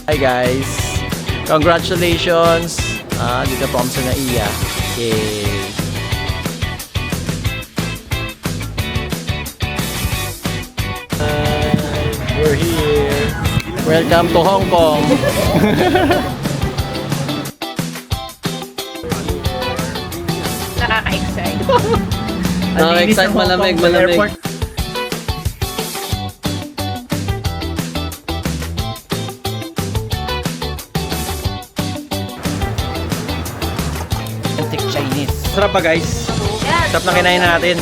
Hi guys! Congratulations! Dito po kami sa NAIA. Yay! We're here! Welcome to Hong Kong! Nakaka-excite. Nakaka-excite, malamig. Authentic Chinese. Sarap pa guys. Sarap na kinain natin.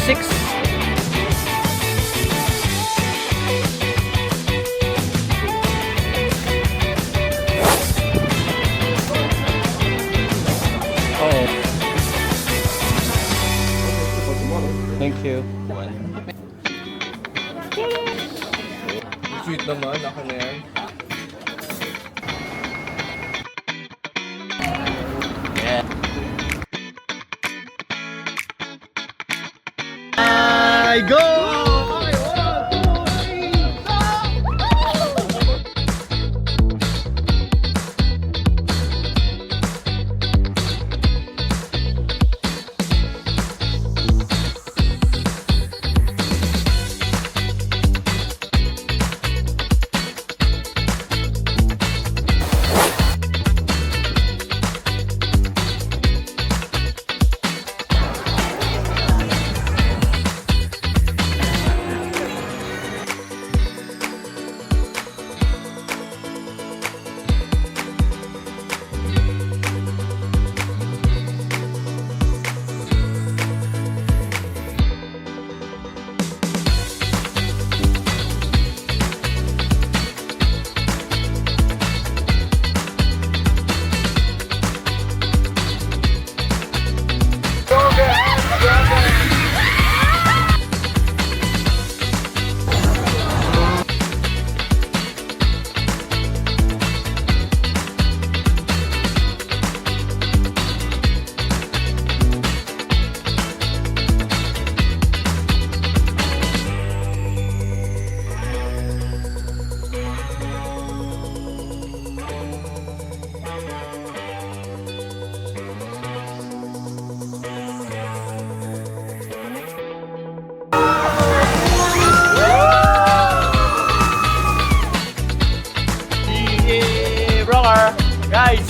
Six. Oh. Thank you. Sweet naman, ako na yan. Yeah. I go! Guys!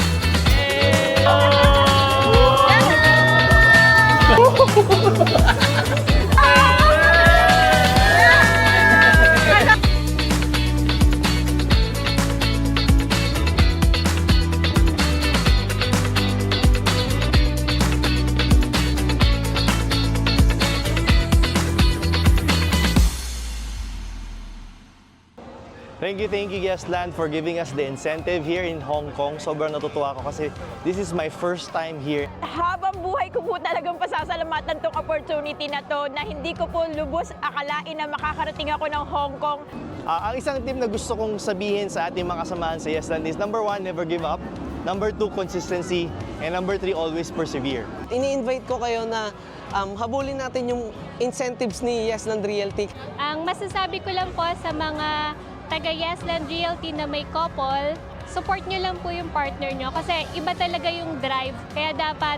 Thank you Guestland for giving us the incentive here in Hong Kong. Sobrang natutuwa ako kasi this is my first time here. Habang buhay ko po talagang pasasalamatan tong opportunity na to na hindi ko po lubos akalain na makakarating ako ng Hong Kong. Ang isang tip na gusto kong sabihin sa ating mga kasamahan sa Yesland is number 1, never give up. Number 2, consistency. And number 3, always persevere. Ini-invite ko kayo na habulin natin yung incentives ni Yesland Realty. Ang masasabi ko lang po sa mga taga Yesland Realty na may couple, support nyo lang po yung partner nyo kasi iba talaga yung drive. Kaya dapat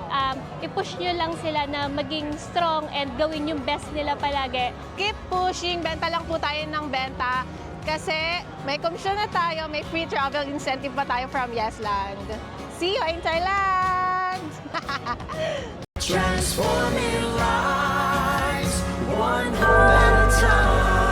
i-push nyo lang sila na maging strong and gawin yung best nila palagi. Keep pushing, benta lang po tayo ng benta kasi may komisyon na tayo, may free travel incentive pa tayo from Yesland. See you in Thailand! Transforming lives, one home at a time.